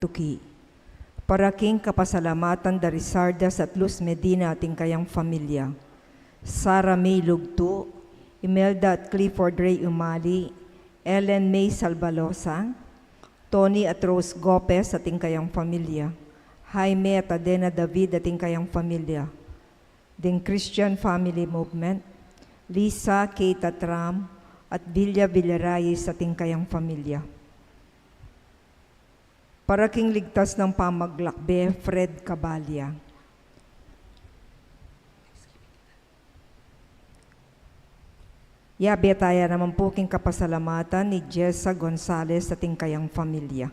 Tuki. Paraking kapasalamatan dari Sardas at Luz Medina ating kayang familia. Sara May Lugto, Imelda at Clifford Ray Umali, Ellen May Salvalosa, Tony at Rose Gopez ating kayang familia. Jaime at Adena David ating kayang familia. Ding Christian Family Movement, Lisa, Kate at Ram, at Villa Villarayes ating kayang familia. Paraking ligtas ng pamaglakbe, Fred Cabalya. Yabe tayo naman po king kapasalamatan ni Jessa Gonzalez ating kayang familia.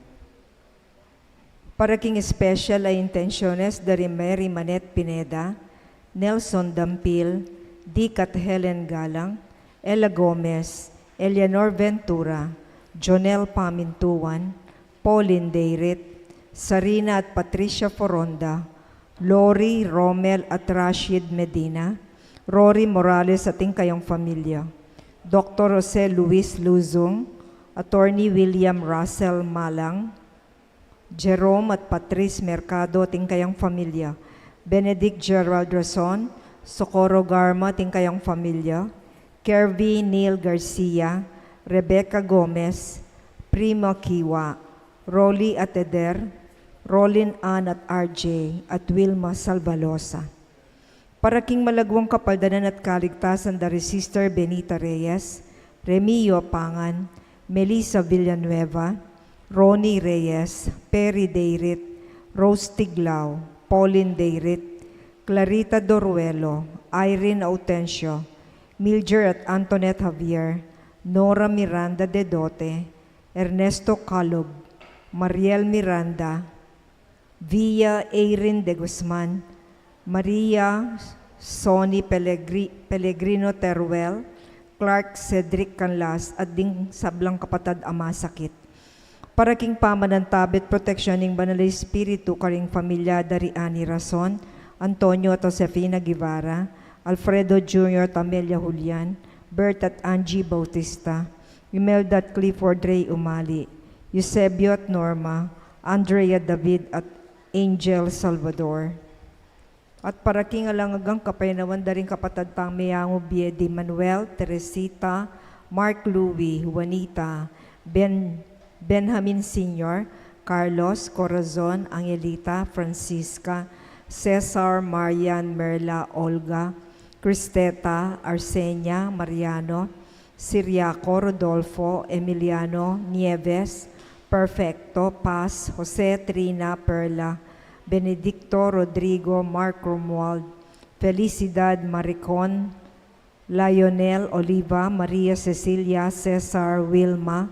Paraking special ay intensyones dari Mary Manet Pineda, Nelson Dampil, Dick at Helen Galang, Ella Gomez, Eleanor Ventura, Jonel Pamintuan, Pauline Deirit, Sarina at Patricia Foronda, Lori, Romel at Rashid Medina, Rory Morales ating kayang familia, Dr. Jose Luis Luzong, Attorney William Russell Malang, Jerome at Patrice Mercado ating kayang familia, Benedict Gerald Rason, Socorro Garma ating kayang familia, Kervy Neil Garcia, Rebecca Gomez, Primo Kiwa, Rolly at Eder, Rolin Ann at RJ, at Wilma Salvalosa. Paraking malagwang kapaldanan at kaligtasan dari Sister Benita Reyes, Remio Pangan, Melissa Villanueva, Ronnie Reyes, Perry Deirit, Rose Tiglao, Pauline Deirit, Clarita Doruelo, Irene Autencio, Milger at Antoinette Javier, Nora Miranda de Dote, Ernesto Calob, Mariel Miranda, Via Erin de Guzman, Maria Sonny Pellegrino Teruel, Clark Cedric Canlas, at ding sablang kapatad ama sakit. Paraking pamanantabit proteksyoning banal espiritu karing pamilya dari Ani Rason, Antonio at Josefina Guevara, Alfredo Jr. Tamelia Julian, Bert at Angie Bautista, Imelda at Clifford Ray Umali, Eusebio at Norma, Andrea David at Angel Salvador. At paraking alangagang kapainawan daring kapatad pang Miyango Biedi Manuel, Teresita, Mark Louie, Juanita, Benjamin Sr., Carlos, Corazon, Angelita, Francisca, Cesar, Marian, Merla, Olga, Cristeta, Arsenia, Mariano, Siriaco, Rodolfo, Emiliano, Nieves, Perfecto, Paz, Jose, Trina, Perla, Benedicto, Rodrigo, Mark Romuald, Felicidad, Maricon, Lionel, Oliva, Maria Cecilia, Cesar, Wilma,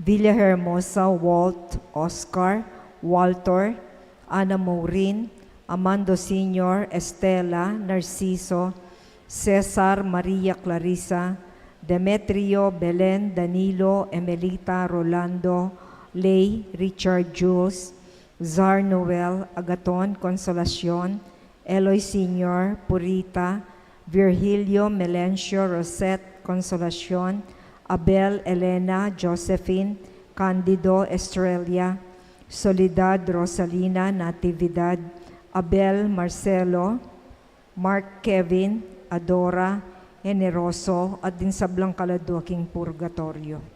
Villahermosa, Walt, Oscar, Walter, Ana Maureen, Amando Sr., Estela, Narciso, Cesar, Maria Clarissa, Demetrio, Belen, Danilo, Emelita, Rolando, Lay, Richard Jules, Zar Noel, Agaton, Consolacion, Eloy Sr., Purita, Virgilio, Melencio, Rosette, Consolacion, Abel, Elena, Josephine, Candido, Estrella, Soledad, Rosalina, Natividad, Abel, Marcelo, Mark, Kevin, Adora, Generoso, at din sablang kaladuaking purgatorio.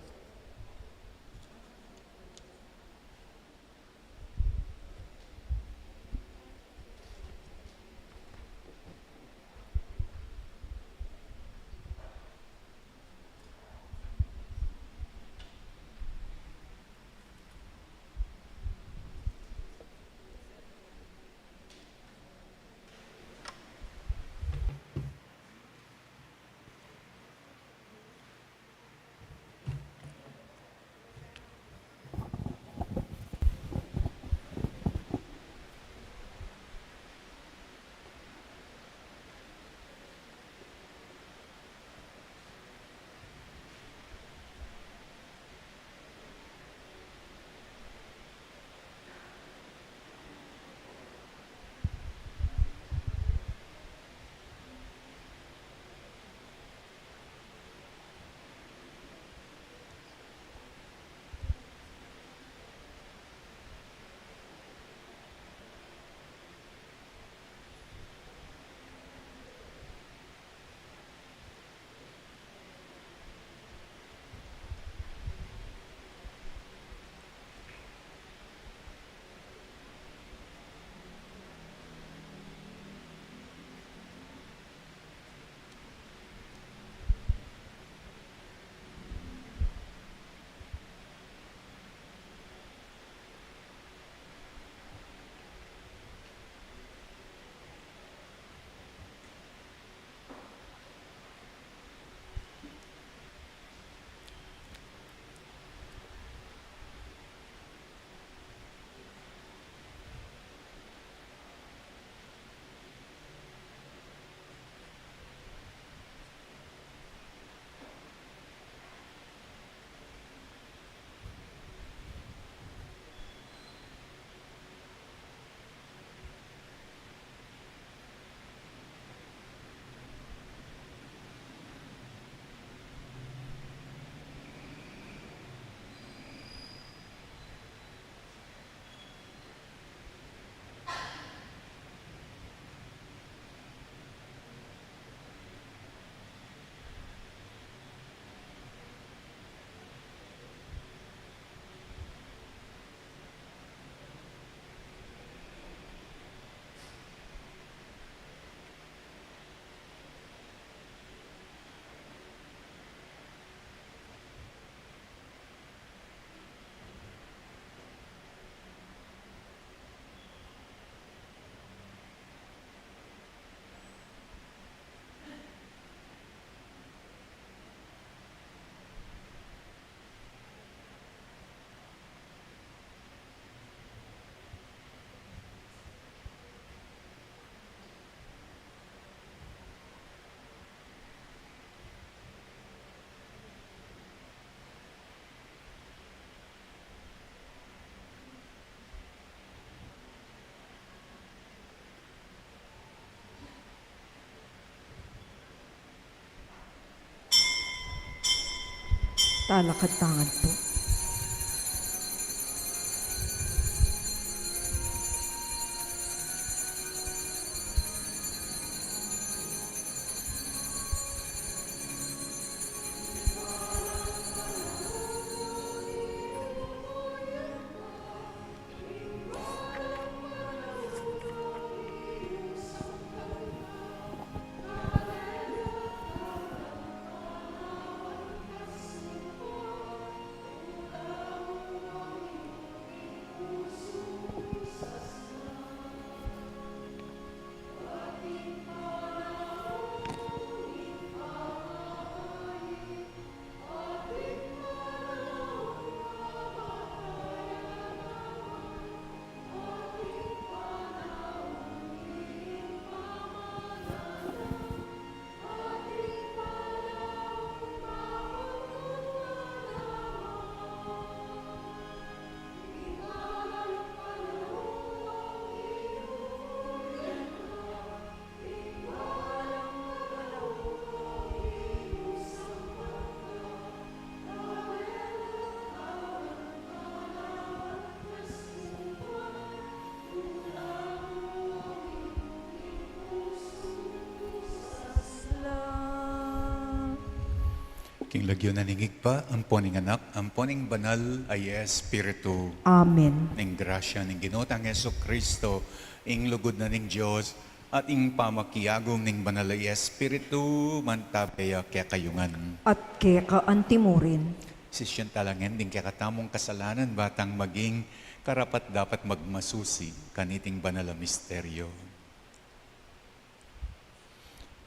Talakad tangan po. King lagyo na ningigpa, amponing anak, amponing banal ay Espiritu, Amen. ning grasya ning ginotang Yeso Kristo, ing lugod na ning Diyos, at ing pamakiyagong ning banal ay Espiritu, mantabaya kaya kayungan. At kaya kaantimurin. Sisyon talangin, ding kaya katamong kasalanan, batang maging karapat dapat magmasusi, kaniting banal na misteryo.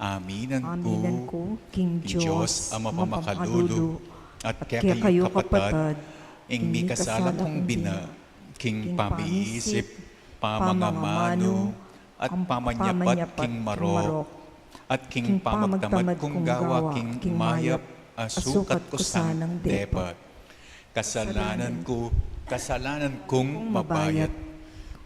Aminan Aminan ko, King Diyos, Ama pamakalulo, at kaya kayo kapatad, ing mi kasala kong bina, King pamiisip, pamangamano, at pamanyapat King marok, at King pamagtamad kong gawa, King mayap, asukat ko sanang depat. Kasalanan kong mabayat,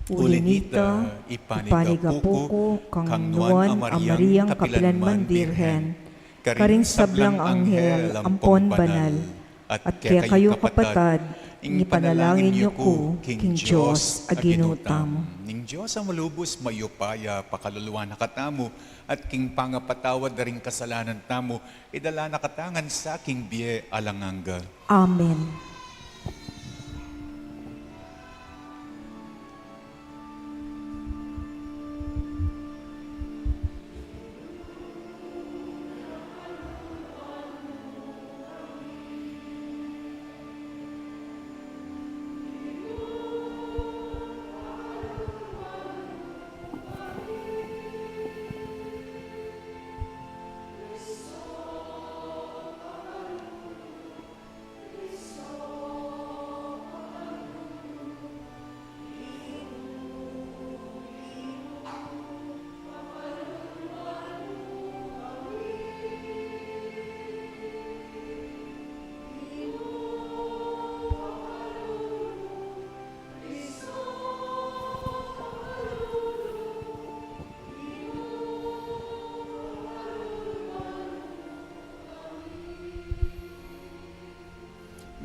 Ulinita, ipanigapuko, kang nuan amariyang kapilanman birhen, karing sablang anghel, ampon banal, at kaya kayo kapatad, ing panalangin niyo ko, King Diyos, aginutam. Ning Diyos ang malubos, mayupaya, pakaluluwa na katamo, at King pangapatawad na ring kasalanan tamo, idala na katangan sa King biye alanganga. Amen.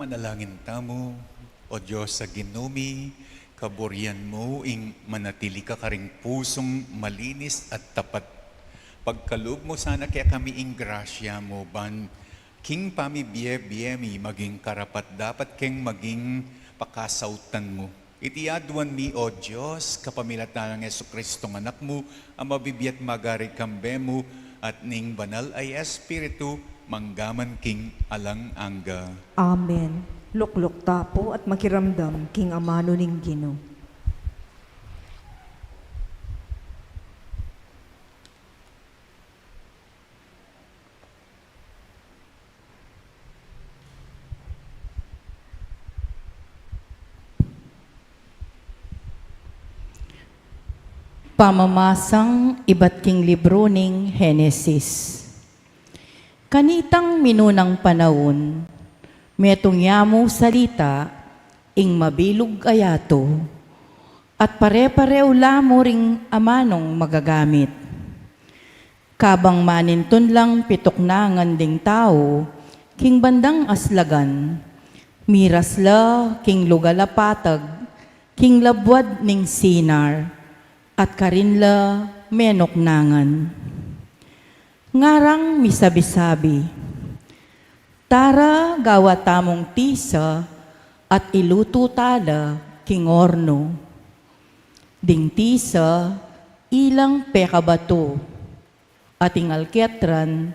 Manalangin tamo, o Diyos sa ginumi, kaburian mo, ing manatili ka karing pusong malinis at tapat. Pagkaloob mo sana kaya kami ing grasya mo, ban, King pami biye-biyemi, maging karapat dapat keng maging pakasautan mo. Itiaduan mi, o Diyos, kapamilatan ng Yesu Kristong anak mo, ang mabibiyat magari kambe mo, at ning banal ay Espiritu, manggaman King alang angga. Amen. Lukluk tapo at makiramdam, King Amano ning Gino. Pamamasang iba't king libro ning Henesis. Kanitang minunang panahon, metong yamo salita, ing mabilog ayato, at pare-pareo lamo ring amanong magagamit. Kabang maninton lang pitok na nganding tao, king bandang aslagan, mirasla, king lugalapatag, king labwad ning sinar, at karinla menoknangan. Ngarang misabi-sabi, tara gawa tamong tisa at iluto tala king orno. Ding tisa, ilang pekabato, ating alketran,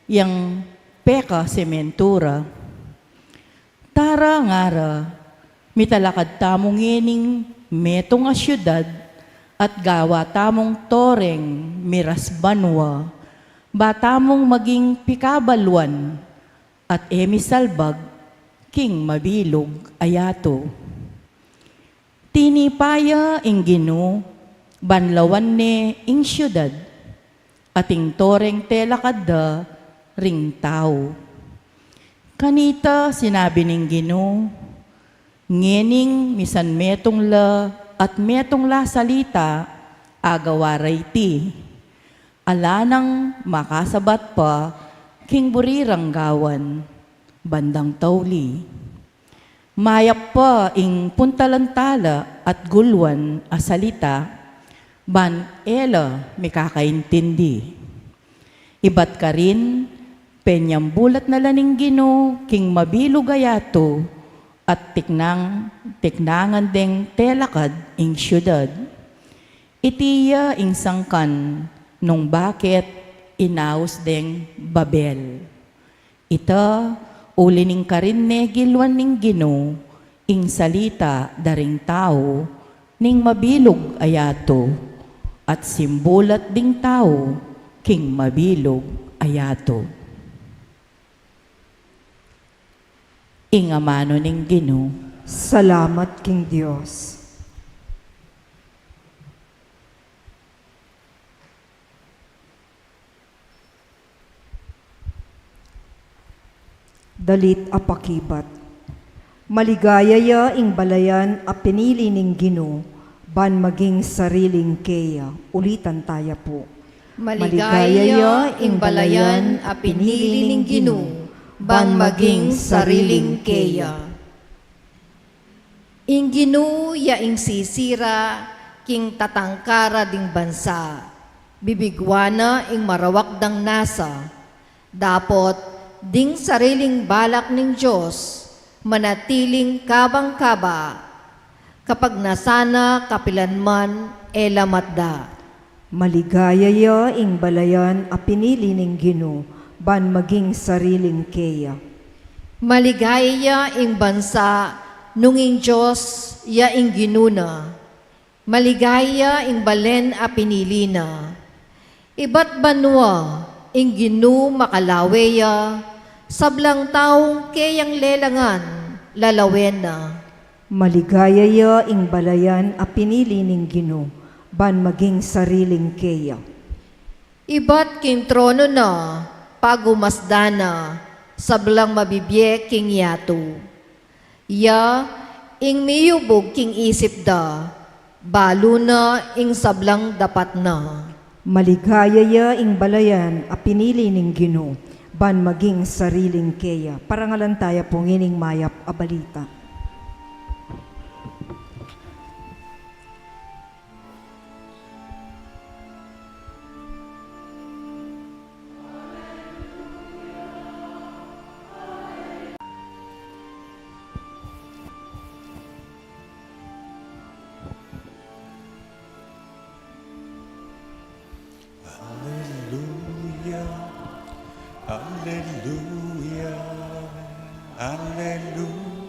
yang peka sementura. Tara ngara, mitalakad tamong yening metong a syudad at gawa tamong toreng miras banwa, batamong maging pikabalwan at emisalbag king mabilog ayato. Tinipaya ing Gino, banlawan ne ing syudad, ating toreng telakadda ring tao. Kanita sinabi ning Gino, ngening misan metong la at metong la salita agawaray ti. Alanang makasabat pa king burirang gawan, bandang tawli. Mayap pa ing puntalantala at gulwan a salita, ban ela mikakaintindi. Ibat ka rin, penyang bulat na laning Gino, king mabilog ayato, at tiknangan deng telakad ing syudad. Itiya ing sangkan, nung bakit inaus deng Babel. Ita, ulining karin ne gilwan ning Gino, ing salita daring tao, ning mabilog ayato, at simbulat ding tao, king mabilog ayato. Ing amano ning Gino, Salamat king Dios. Dalit apakibat. Maligaya ya ing balayan a pinili ning Gino, ban maging sariling keya. Ulitan taya po. Maligaya ing balayan a pinili ning Gino, ban maging sariling keya. Ing Gino ya ing sisira, king tatangkara ding bansa, bibigwana ing marawak dang nasa, dapot ding sariling balak ning Diyos, manatiling kabang-kaba, kapag nasana kapilanman elamatda. Maligaya ya ing balayan a pinili ning Gino, ban maging sariling keya. Maligaya ing bansa, nunging Diyos ya ing ginuna. Maligaya ing balen a pinilina. Iba't banwa ing Gino makalaweya, sablang taong keyang lelangan, lalawen na. Maligaya ya ing balayan a pinili ning Gino, ban maging sariling keya. Iba't king trono na, pagumasdana, sablang mabibye king yato. Ya, ing miyubog king isip da, balo na ing sablang dapat na. Maligaya ya ing balayan a pinili ning Gino, ban maging sariling keya. Parangalan tayo po ngining mayap a balita. Alleluia, alleluia, alleluia,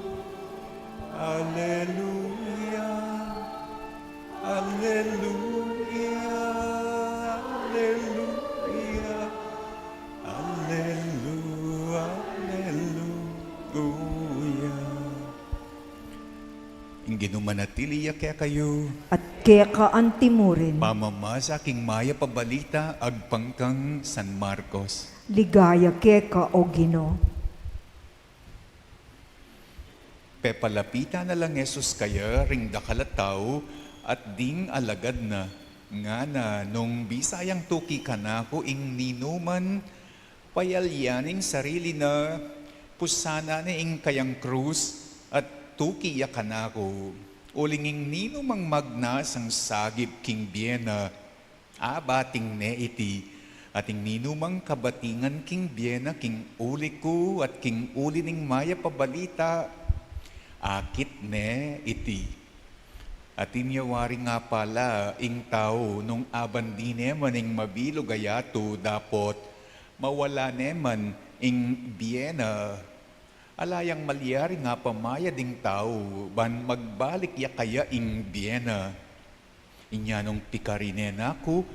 alleluia, alleluia, alleluia, alleluia. Ingino manatili kaya kayo, At kaya kaantimurin, mamama sa aking maya pabalita agpangkang San Marcos. ligaya keka o Gino. Pepalapita na lang Jesus kaya ring dakalataw at ding alagad na nga na nung bisayang tuki ka na ko ing ninuman payalyaning sarili na pusana ni ing kayang krus at tuki ya kanako. Ulinging nino mang magnas ang sagip king biena, abating ne iti, ating nino mang kabatingan king biena, king uli ko at king uli ning maya pabalita, akit ne iti. At inyawari nga pala, ing tao, nung aban di neman ing mabilo gayato, dapot mawala neman ing biena. Alayang malyari nga pamaya ding tao, ban magbalik ya kaya ing biena. Inya nung pikarinen ako,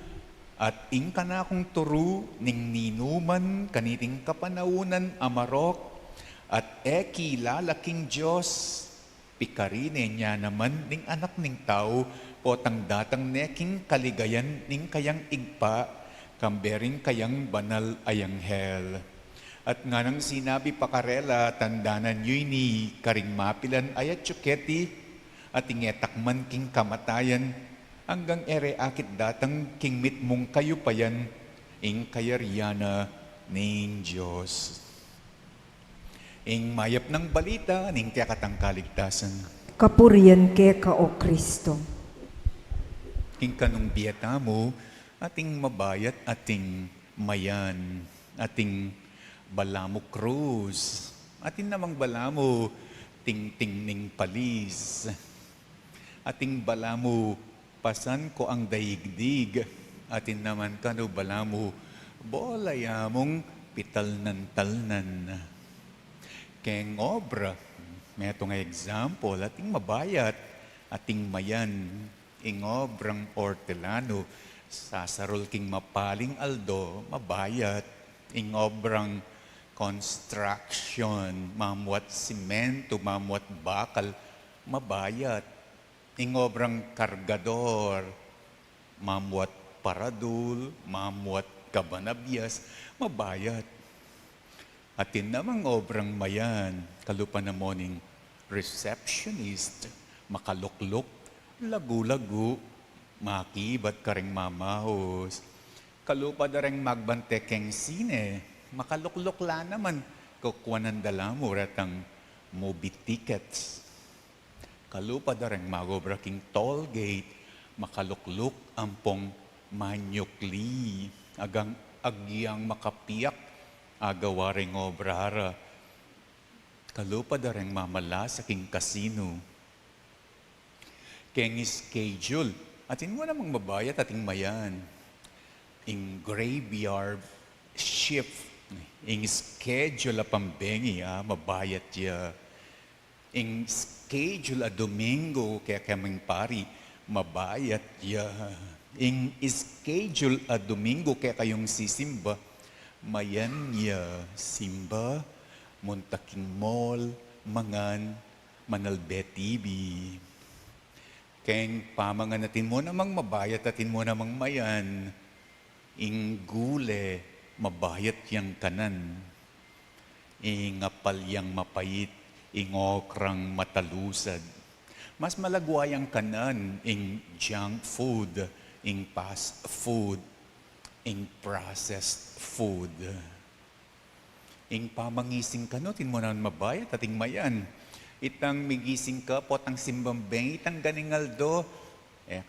at ing kanakong turu, ning ninuman, kaniting kapanaunan amarok, at eki lalaking Diyos, pikarine niya naman ning anak ning tao, potang datang neking kaligayan ning kayang igpa, kambering kayang banal ayang hel. At nga nang sinabi pakarela, tandanan yo'y ni karing mapilan ayat tsuketi, at ingetakman king kamatayan, hanggang ere akit datang king mitmong kayo payan, ing kayaryana ning Diyos. Ing mayap ng balita, ning kakatang kaligtasan. Kapurian ke ka o Kristo. King kanong biyata mo, ating mabayat, ating mayan, ating balamo krus, ating namang balamo ting-ting ning palis, ating balamo pasan ko ang daigdig, atin naman kano balamo bolayamong pital-nan-talnan. Keng obra, may ito nga example, ating mabayat, ating mayan, ing obrang ortelano, sasarol king mapaling aldo, mabayat, ing obrang construction, mamwat simento, mamwat bakal, mabayat, ing obrang kargador, mamwat paradul, mamwat kabanabyas, mabayat. Atin namang obrang mayan, kalupa na morning receptionist, makalukluk, lagu-lagu, makibat ka ring mamahos. Kalupa da ring magbantekeng sine, makalukluk la naman, kukuha ng dala mo ratang movie tickets. Kalupa da ring magobra king toll gate, makalukluk ampong manyukli, agang agyang makapiyak, agawaring obrara. Kalupa da rin mamala sa king kasino. Keng schedule. Atin mo namang mabayat ating mayan. Ing graveyard shift. Ing schedule a pambengi, mabayat ya. Ing schedule a domingo, kaya kaming pari, mabayat ya. Ing schedule a domingo, kaya kayong sisimba, mayan ya simba, muntaking mall, mangan, manalbe TV. Keng pamangan natin mo namang mabayat atin mo namang mayan, ing gule, mabayat yang kanan, ing apal yang mapait, ing okrang matalusad. Mas malagwayang kanan, ing junk food, ing fast food, ing processed food. Ing pamangising ka no, tin mo naman mabayat ating mayan. Itang migising ka, potang simbambeng, itang ganingaldo,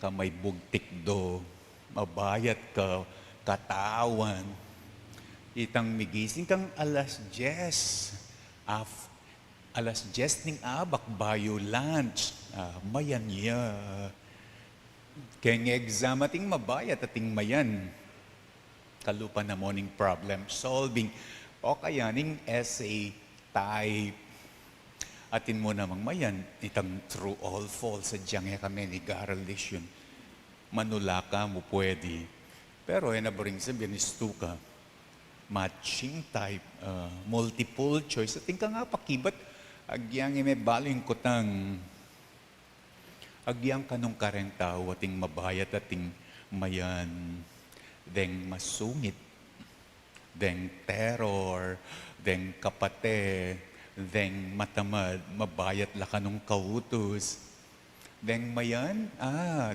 ka may bugtik do, mabayat ka, katawan. Itang migising kang alas 10, alas 10 ning abak, bayo lunch, mayan ya. Kaya exam ating mabayat ating mayan. Kalupa na morning problem solving, o kaya ning essay type. Atin mo namang mayan, itang true all false, sadyang ya kami ni Garalish yun. Manula ka mo pwede. Pero nabaring sabihin, istu ka. Matching type, multiple choice. Ating ka nga pakibat, agyang may baling kutang. Agyang kanong kareng tao, ating mabayat, ating mayan. Deng masungit, deng terror, deng kapate, deng matamad, mabayat la kanong kautos. Deng mayan,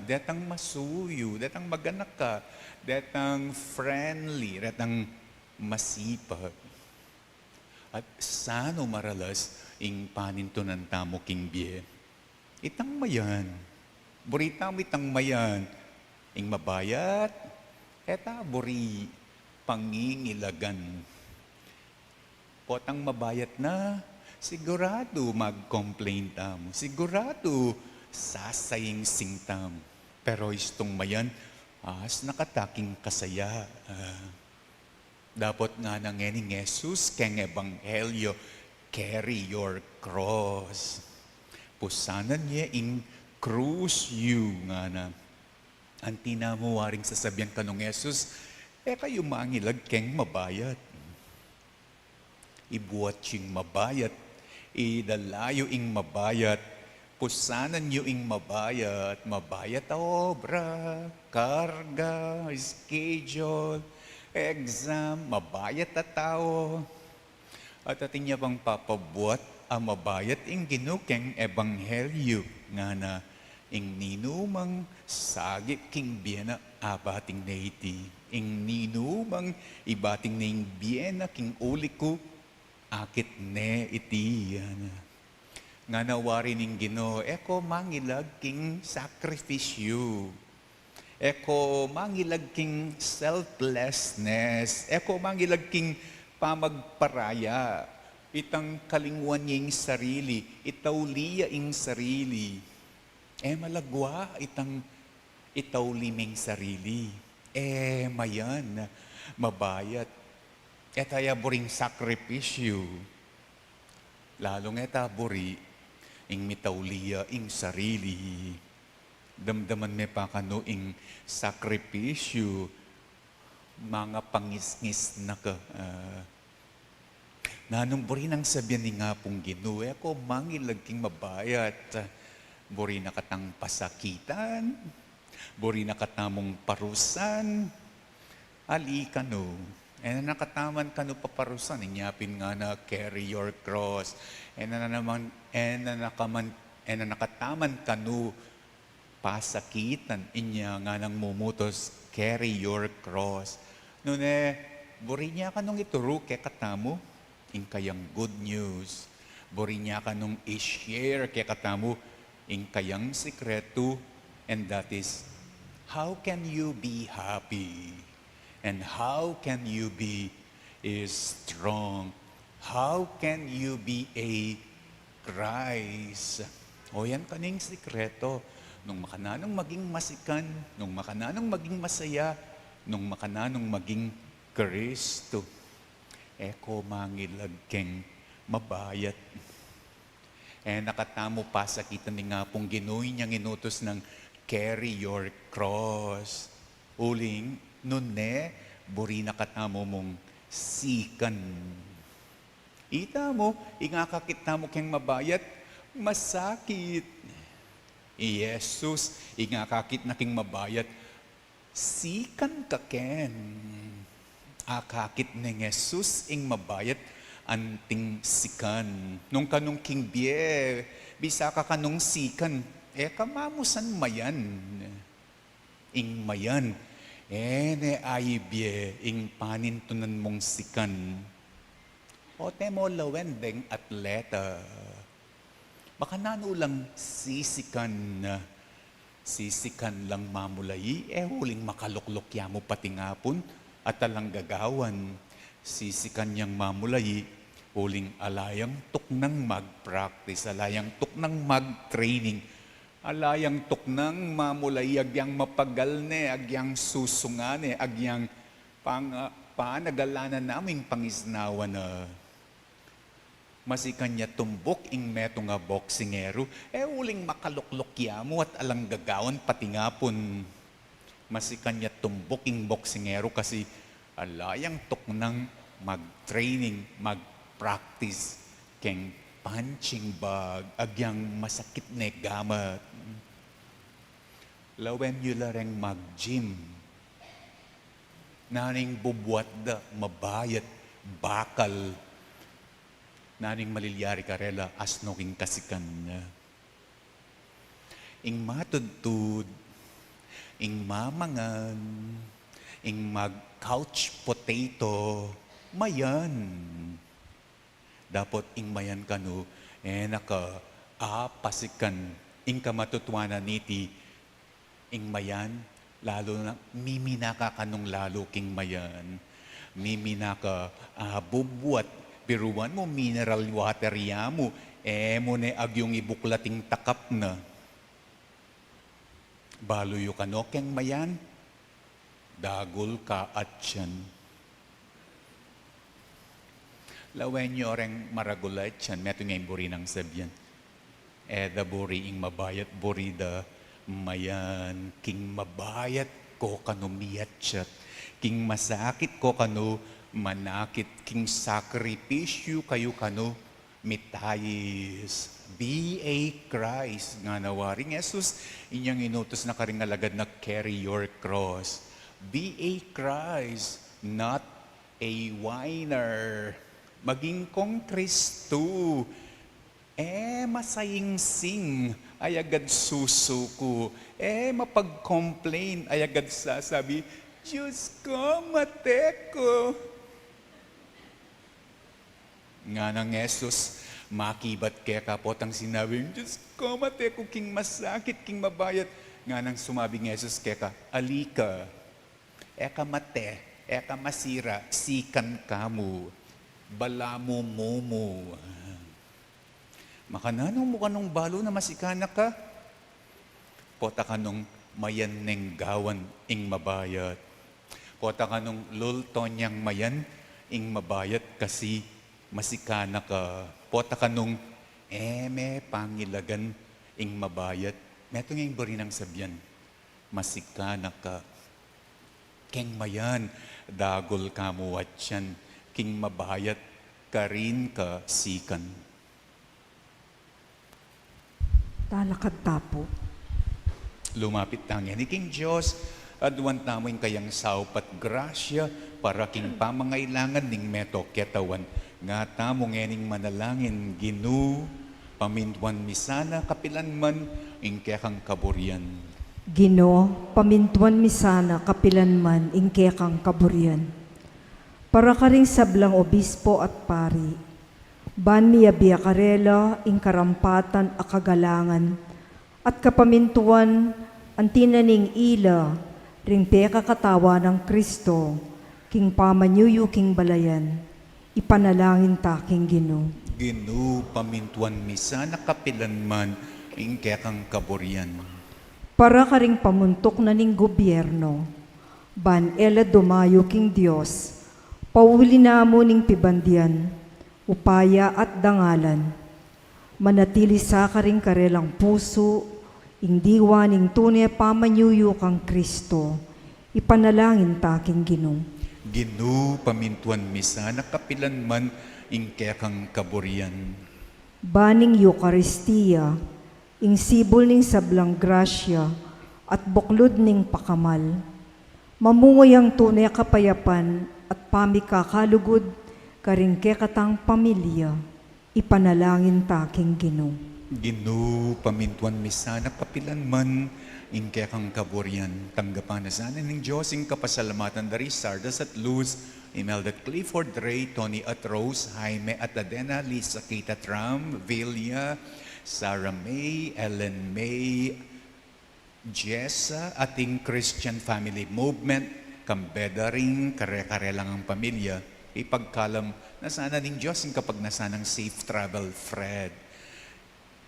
detang masuyo, detang maganak ka, detang friendly, detang masipag. At sano maralas ing panintunan tamo king biye. Itang mayan. Burita mo itang mayan. Ing mabayat. Eta buri pangingilagan. Potang mabayat na. Sigurado mag-complain tamo. Sigurado sasaying singtam. Pero istong mayan, as nakataking kasaya. Dapat nga nang ening Jesus keng ebanghelyo, carry your cross. Pusanan niya ing cruise you nga na. Antina mo waring sasabihan ka nung Jesus, kayo mangilag keng mabayat. Ibuat yung mabayat, idalayo ing mabayat, pusanan nyo ing mabayat, mabayat a obra, karga, schedule, exam, mabayat a tao. At atin niya pang papabuat ang mabayat ing ginukeng ebanghelyo nga na ing ninumang sagip king biyena abating na iti. Ing ninumang ibating na ing biyena king uliko akit ne iti. Nga nawari ning Ginoo, eko mangilag king sacrificio. Eko mangilag king selflessness. Eko mangilag king pamagparaya. Itang kalingwan niya ing sarili. Itauliya ing sarili. Malagwa itang itauliming sarili. Mayan. Mabayat. Etaya buring sakripisyo. Lalong eta buri ing mitauliya ing sarili. Damdaman me pa kano ing sakripisyo. Mga pangisngis na ka. Nanong buri nang sabihan ni nga pong Ginoo, ako mangilag king mabayat. Buri na katang pasakitan. Buri na katamong parusan. Ali kano. Nakataman kano paparusan. Inyapin nga na carry your cross. Nakataman kano pasakitan. Inya nga nang mumutos carry your cross. Nune, buri niya kanong ituro kay katamo. Ing kayang good news. Buri niya kanong i-share kay katamo. Ing kayang sikreto. And that is, how can you be happy? And how can you be strong? How can you be a Christ? O yan kaning sikreto. Nung makananong maging masikan, nung makananong maging masaya, nung makananong maging Kristo. Eko mangilag keng mabayat. Nakatamo pa sa kita ni nga pong Ginoo niyang inutos ng carry your cross. Uling, nun buri nakatamo mong sikan. Ita mo, ingakakita mo keng mabayat, masakit. Jesus, ingakakit na king mabayat, sikan ka ken. Akakit ni Jesus ing mabayat, anting sikan. Nung kanong king bie, bisa ka kanong sikan, kamamusan mayan. Ing mayan, ay bie, ing panintunan mong sikan. O temo lawendeng atleta. Baka nanulang sisikan lang mamulay, huling makaluklokya mo pati ngapon, at talang gagawan, sisikan niyang mamulay, huling alayang tuknang mag-practice, alayang tuknang mag-training, alayang tuknang mamulay, agyang mapagal ne, agyang susungane, agyang panagalanan naming pangisnawa na masikan niya tumbok ing meto nga boksingero, huling makaluklokya mo at alang gagawan pati ngapon. Masikan niya tumbok ing boksingero kasi alayang tuknang mag-training, mag-practice keng punching bag, agyang masakit na gamat. Lawen nyo lareng mag-gym. Naning bubuat da, mabayat, bakal. Naning malilyari karela, asno king kasikan na. Ing matudtud, ing mamangan, ing mag-couch potato, mayan. Dapat ingmayan kanu, naka pasikan, ingka matutuana niti, ingmayan, lalo na, miminaka kanong lalo king mayan. Miminaka bubuat, biruan mo, mineral water mo, mo ne agyong ibuklating takap na. Baluyo kano keng mayan, dagol ka at yan. Lawen nyo reng maragulat yan, meto ngayon buri ng sabyan. Da buri ing mabayat, buri da mayan, king mabayat ko kano miyat siyat, king masakit ko kano manakit, king sakripisyo kayo kano mitayis. B.A. Christ, nga nawaring Jesus, inyang inutos na karing alagad na carry your cross. B.A. Christ, not a whiner. Maging kong Kristo, masaying sing, ay agad susuko. Mapag-complain, ay agad sasabi, Diyos ko, mate ko. Nga nang Jesus, makibat kaya kapot ang sinabi, Diyos ko, mate ko, king masakit, king mabayat. Nga nang sumabi ng Jesus kaya ka, alika, eka mate, eka masira, sikan kamu, balamu momo. Makananong mo kanong balo na masikana ka? Pota kanong mayan neng gawan ing mabayat. Pota kanong lulton niyang mayan ing mabayat kasi masikana ka. Pota kanong pangilagan ing mabayat. Meto ngayong bari ng sabyan. Masikana ka. Keng mayan, dagol ka mo at yan. King mabayat, karin ka sikan. Talakad tapo. Lumapit tangyan ni King Diyos, adwan tamoy kayang saupat grasya para king pamangailangan ning meto ketawan. Nga tamo ngening manalangin ginu, pamintuan misana kapilan man ingkekang kaburian. Gino, pamintuan misana kapilan man ingkekang kaburian. Para karing sablang obispo at pari, ban miya biyakarela ing karampatan a kagalangan, at kapamintuan ang tinaning ila, ring peka katawa ng Kristo, king pamanyuyo king balayan, ipanalangin taking Gino. Ginu, pamintuan misana kapilan man ingkekang kaburian. Para karing pamuntok na ning gobyerno, ban ela dumayo king Diyos, pauwi na mo ning pibandian, upaya at dangalan. Manatili sa karing karelang puso, ing diwa ning tunay pamanyuyo kang Kristo, ipanalangin taking Gino. Ginu, pamintuan misana kapilan man ingkekang kaburian. Baning Eucharistia, ing sibol ning sablang grasya, at buklod ning pakamal, mamungoy ang tunay kapayapan at pamikakalugod, karing kekatang pamilya, ipanalangin taking Gino. Ginu, pamintuan misana kapilan man ingkekang kaburian. Tanggapan na sana ng Diyos ing kapasalamatan dari Sardas at Luz, Imelda at Clifford, Ray, Tony at Rose, Jaime at Adena, Lisa, Kita Tram, Vilya, Sarah May, Ellen May, Jessa, ating Christian Family Movement, kambeda ring kare-kare lang ang pamilya, ipagkalam na sana ning Diyos yung kapag nasanang safe travel, Fred.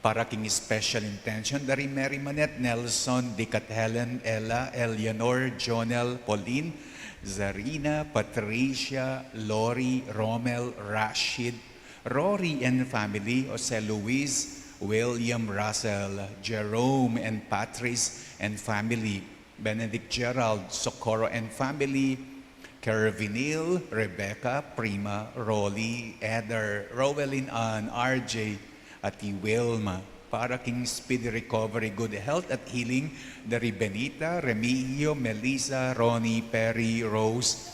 Para king special intention, dari Mary Manette, Nelson, Dikat Helen, Ella, Eleanor, Jonel, Pauline, Zarina, Patricia, Lori, Romel, Rashid, Rory and family, Jose Luis, William Russell, Jerome and Patrice and family, Benedict Gerald, Socorro and family, Kervinil, Rebecca, Prima, Rolly, Eder, Rowelyn Ann, RJ, at Wilma, para king speedy recovery, good health at healing, dari Benita, Remigio, Melissa, Ronnie, Perry, Rose,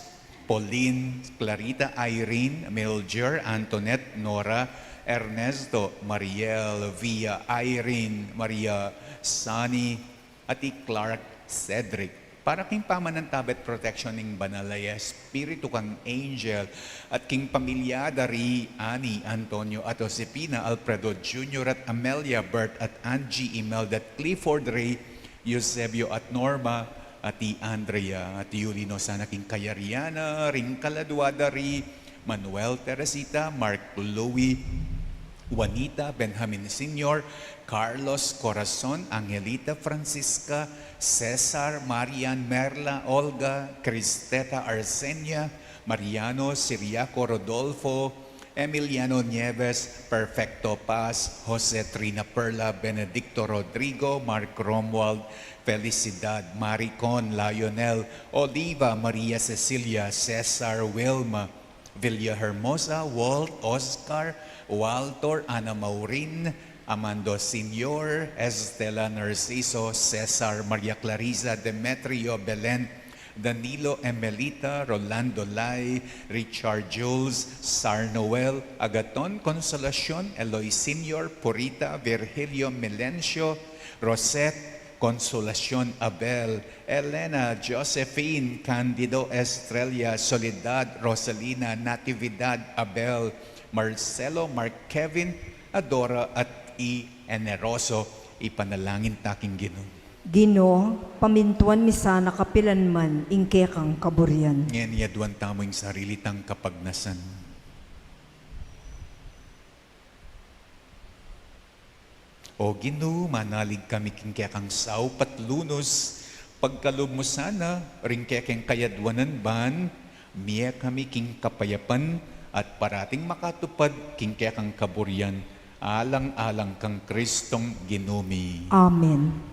Pauline, Clarita, Irene, Milger, Antoinette, Nora, Ernesto, Mariel, Via, Irene, Maria, Sunny, at Clark, Cedric. para king pamanantabet protection ning banalaya espiritu kang angel at king pamilya dari Ani, Antonio at Josepina, Alfredo Jr. at Amelia, Bert at Angie, Imelda at Clifford Ray, Eusebio at Norma at Andrea at Yulino sana king Kayariana, ring Kaladwada ri Manuel, Teresita, Mark Louie, Juanita, Benjamin Sr., Carlos Corazon, Angelita Francisca, Cesar, Marian, Merla, Olga, Cristeta Arsenia, Mariano, Siriaco, Rodolfo, Emiliano Nieves, Perfecto Paz, Jose Trina Perla, Benedicto Rodrigo, Mark Romuald, Felicidad, Maricon, Lionel, Oliva, Maria Cecilia, Cesar, Wilma, Villahermosa, Walt, Oscar, Walter, Ana Maurin, Amando Senior, Estela Narciso, Cesar, Maria Clarisa, Demetrio, Belen, Danilo Emelita, Rolando Lai, Richard Jules, Sar Noel, Agaton Consolacion, Eloy Senior, Purita, Virgilio Melencio, Rosette, Consolacion Abel, Elena, Josephine, Candido Estrella, Soledad, Rosalina, Natividad, Abel, Marcelo, Mark Kevin, Adora at Eneroso, ipanalangin taking Ginoo. Ginoo, pamintuan mi sana kapilan man ingke kang kaburyan. Ngayon yaduan tamo yung sarili tang kapagnasan. O Ginoo, manalig kami king kang sao patlunos, pagkalob mo sana, ring keng kayadwanan ban, miya kami king kapayapan, at parating makatupad king kang kaburyan, alang-alang kang Kristong Ginumi. Amen.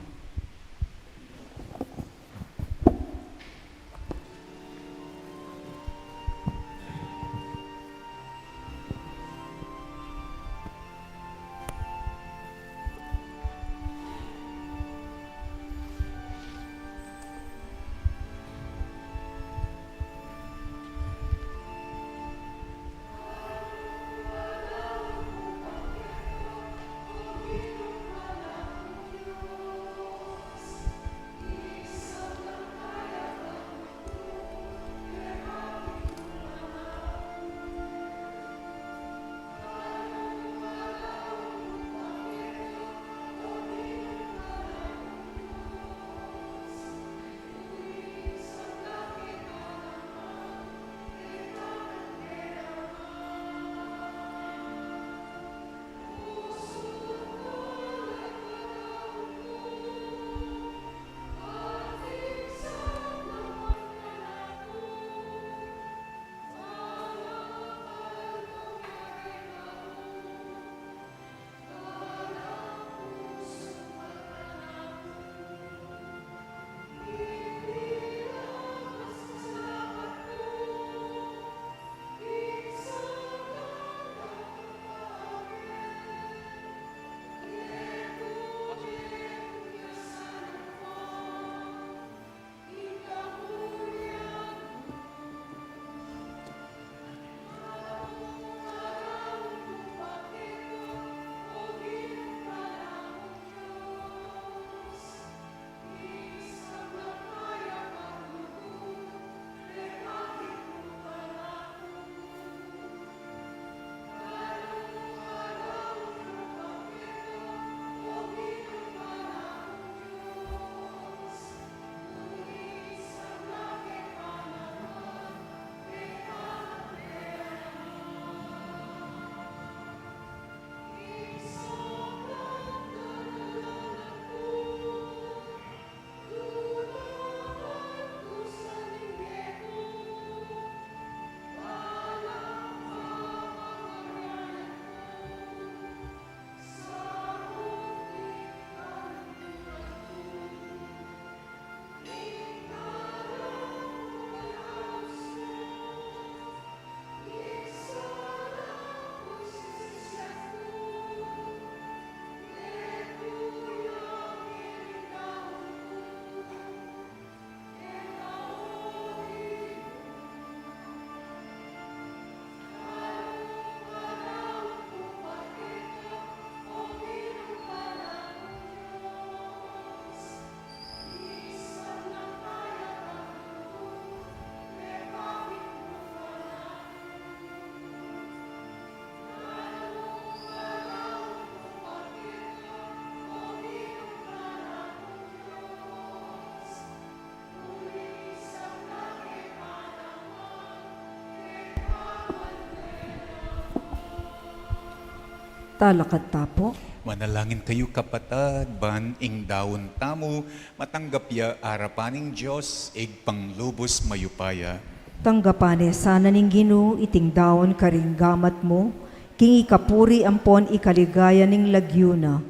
Talakad tapo. Manalangin kayo kapatad, ban ing daon tamo, matanggap ya arapaning Diyos, ig panglubos mayupaya. Tanggapane sana ning Ginoo iting daon karing gamat mo, king ikapuri ampon ikaligaya ning lagyuna,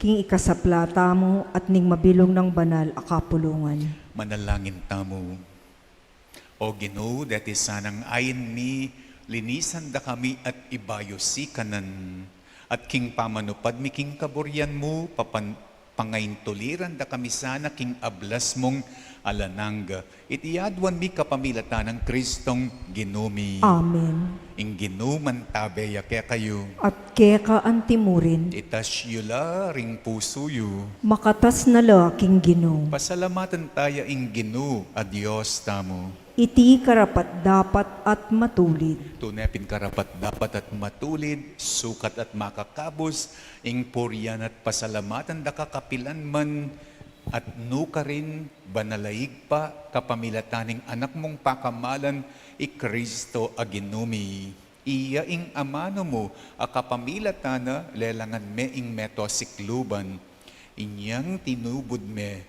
king ikasaplata mo at ning mabilong ng banal akapulungan. Manalangin tamo. O Ginoo, dati sanang ayin mi, linisan da kami at ibayo si kanan. At king pamanupad mi king kaburyan mo, pangain tuliran da kami sana king ablas mong alananga. Itiyadwan mi kapamilatan ng Kristong Ginumi. Amen. Ing ginuman tabeya kaya kayo. At keka antimurin, Itasyula ring pusuyo. makatas na la king Ginoo. Pasalamatan tayo ing ginu a Diyos tamo. Iti karapat dapat at matulid. Tunepin karapat dapat at matulid, sukat at makakabos, ing puryan at pasalamatan da kakapilan man, at nuka rin, banalaig pa, kapamilataning anak mong pakamalan, Kristo a Ginumi. Iya ing amano mo, a kapamilatana, lelangan me ing meto sikluban, inyang tinubod me,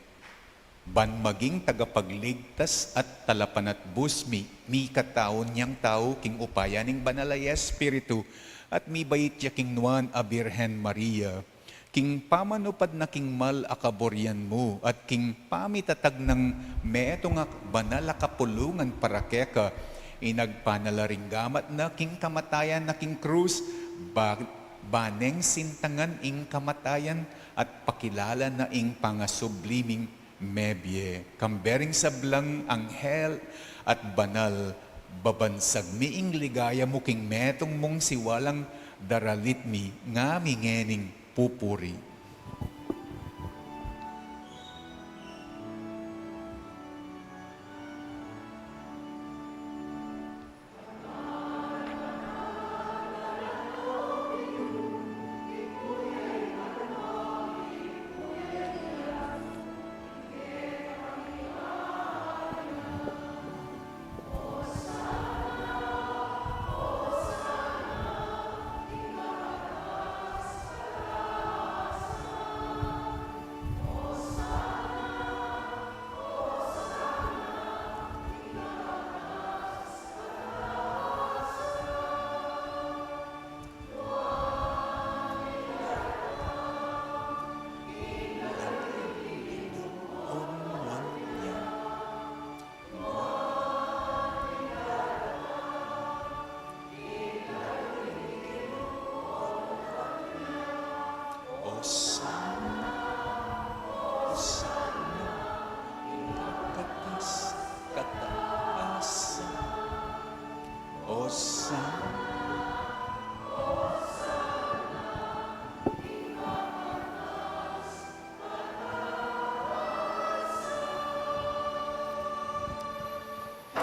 ban maging tagapagligtas at talapan at busmi, mi kataon niyang tao, king upaya ning banalay Espiritu, at mi bayit ya king Nuan a Birhen Maria, king pamanupad na king mal akaboryan mo, at king pamitatag ng meto nga banal akapulungan para keka, inagpanalaring gamat na king kamatayan na king krus, baneng sintangan ing kamatayan, at pakilala na ing pangasubliming mebye, kambering sablang anghel at banal, babansag miing ligaya mo king metong mong siwalang daralit mi, nga mingening pupuri.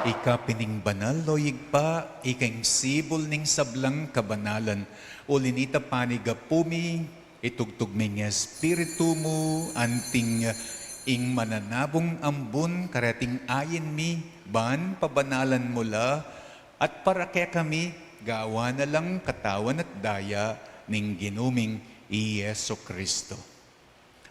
Ika pining banal loyig pa, ikaing sibol ning sablang kabanalan, ulinita paniga pumi, itugtog ning espiritu mo, anting ing mananabong ambon, karating ayin mi, ban pabanalan mula, at para kaya kami, gawa na lang katawan at daya, ning ginuming Iyeso Kristo.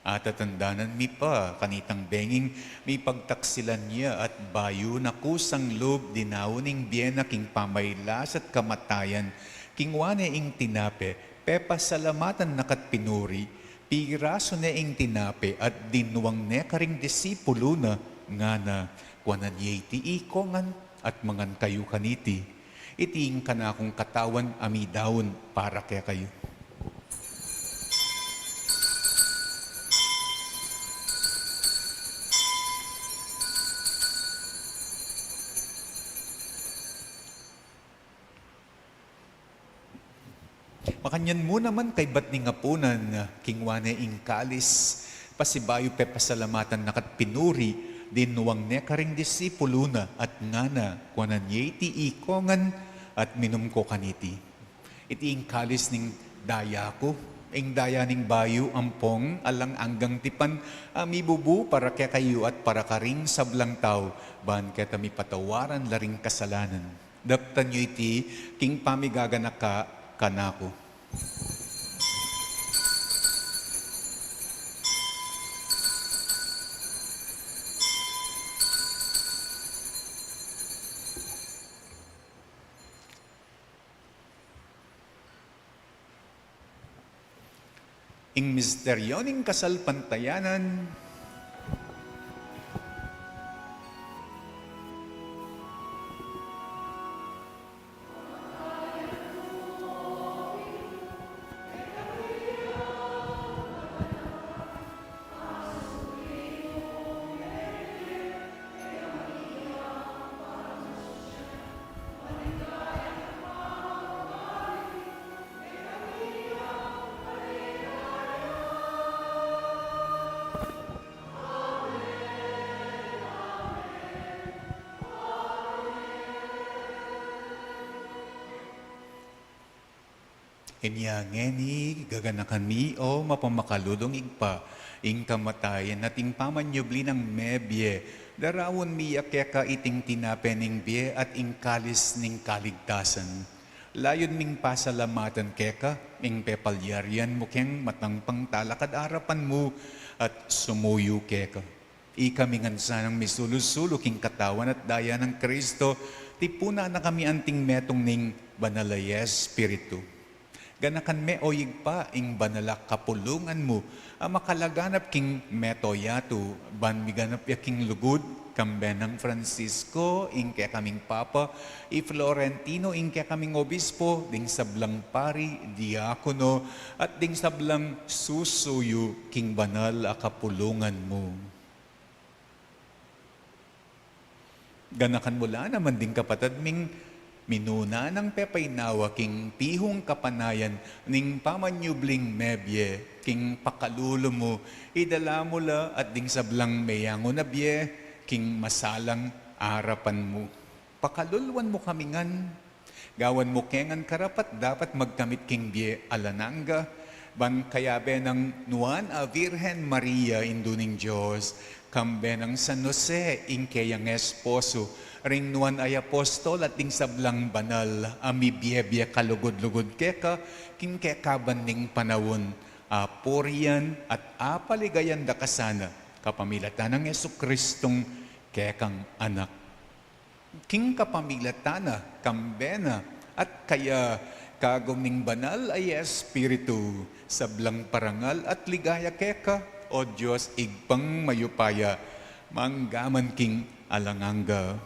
At tatandanan mi pa, kanitang benging, mi pagtaksilan niya at bayo na kusang loob dinawning biyena king pamaylas at kamatayan, king wane ing tinape, pepa salamatan nakat pinuri, piraso na ing tinape at dinuwang ne karing disipulo na, nga na, kwanan yay ti ikongan at mangan kayo kaniti, iting kanakong katawan amidawon para kaya kayo. Makanyan mo naman kay bat ni ngapunan, kingwane ing kalis, pasibayo pe pasalamatan nakat pinuri, dinuwang ne karing disipulo na at ngana, kwanan ti ikongan at minum ko kaniti. Iti ing kalis ning daya ko, ing daya ning bayo ampong, alang anggang tipan, amibubu para kaya kayo at para karing sablang tao, ban kaya tami patawaran laring kasalanan. Daptan nyo iti, king pamigaganak ka, kanako. ing misteryo ning kasalpantayanan, inyangeni gaganakan mi o mapamakaludong igpa, ing kamatayan at ing pamanyubli ng mebye, darawon mi yakeka iting tinapening bie at ing kalis ning kaligtasan. Layon ming pasalamatan keka, ing pepalyarian mo keng matang pangtalakad arapan mo at sumuyo keka. Ikamingan sanang misulusulo king katawan at daya ng Kristo, tipuna na kami anting metong ning banalay Espiritu. Ganakan me o yigpa ing banalak kapulungan mo, makalaganap king metoyato, ban miganap ya king lugod, kambenang Francisco, ing kaya kaming Papa, i Florentino, ing kaya kaming Obispo, ding sablang pari, diakono, at ding sablang susuyo, king banal a kapulungan mo. Ganakan mula naman ding kapatid ming minuna ng pepaynawa king pihong kapanayan ning pamanyubling mebye king pakalulo mo idala mula at ding sablang mayango na bye king masalang arapan mo. Pakalulwan mo kamingan, gawan mo kengan karapat dapat magkamit king bye alananga, ban kayabe ng nuan a Virgen Maria induning Diyos, kambe ng San Jose ing kayang esposo, ring nuan ay apostol at ding sablang banal, ami biyebye kalugod-lugod keka, king kekaban ning panawon, aporian at apaligayan da kasana, kapamilatan ng Yesu-Kristong kekang anak. King kapamilatana, kambena, at kaya kagom ning banal ay Espiritu, sablang parangal at ligaya keka, o Diyos igpang mayupaya, manggaman king alanganga.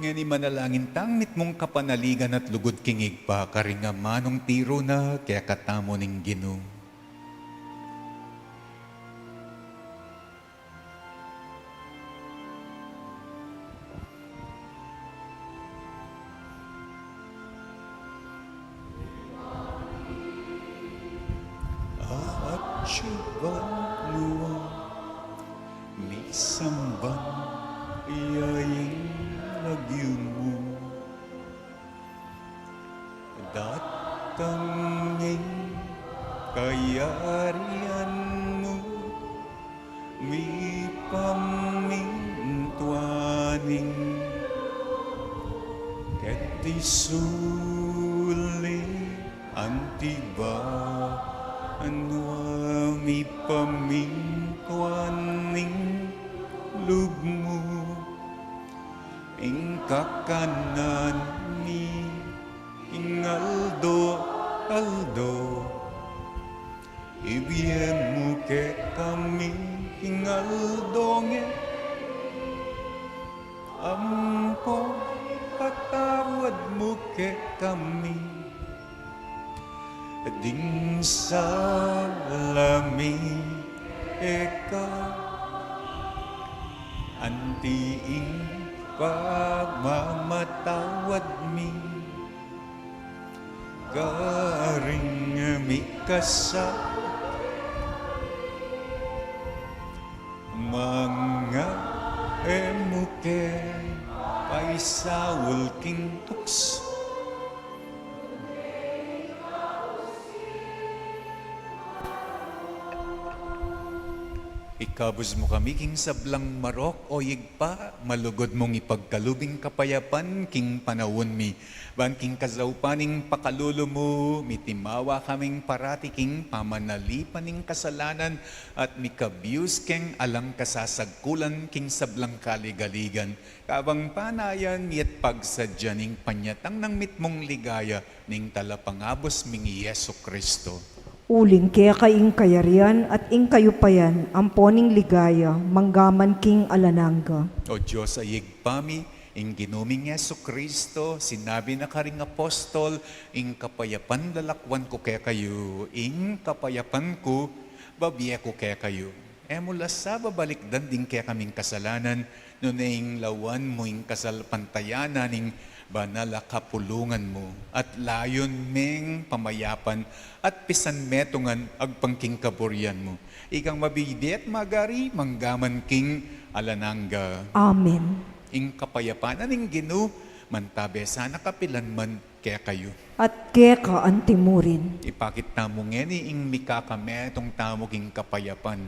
Ngani manalangin tangmit mong kapanaligan at lugod kingig pa, karinga manong tiro na kaya katamo ning Ginoo. At syuban luwa, ni samban iyaing nagyo mo, datangin kayarian mo, mi pamintuaning ket isuli antiba anwa mi pamintuaning lugmo, ing kakanan ni ingaldo aldo, ibigay mo ke kami ingaldonge, ampo patawad mo ke kami, ding salami eka antiing pagmamatawad mi, garing mi kasa mga emuke paisawul king tukso. Ikabos mo kami king sablang marok o yigpa, malugod mong ipagkalubing kapayapan king panawon mi. Ban king kazaupaning pakalulo mo, mitimawa kaming parati king pamanalipaning kasalanan at mikabiyus king alang kasasagkulan king sablang kaligaligan. Kabang panayan yet pagsadyaning panyatang ng mitmong ligaya ning talapangabos ming Yesu Kristo. Uling kaya kaing kayarian at ing kayupayan, amponing ligaya, manggaman king alanangga. O Diyos ayig pami, ing ginuming Yesu Kristo, sinabi na karing apostol, ing kapayapan lalakwan ko kaya kayo, ing kapayapan ko, babiya ko kaya kayo. Mula sa babalikdan din kaya kaming kasalanan, ing lawan mo ing kasalpantayanan, ing banala kapulungan mo, at layon ming pamayapan, at pisan metungan agpangking kaburian mo. Ikang mabidi at magari, manggaman king alanangga. Amen. Ing kapayapanan ing Ginoo, mantabe sana kapilan man kaya kayo. At kaya ka antimurin. Ipakit tamo ngeni ing mikakame tong tamo king kapayapan.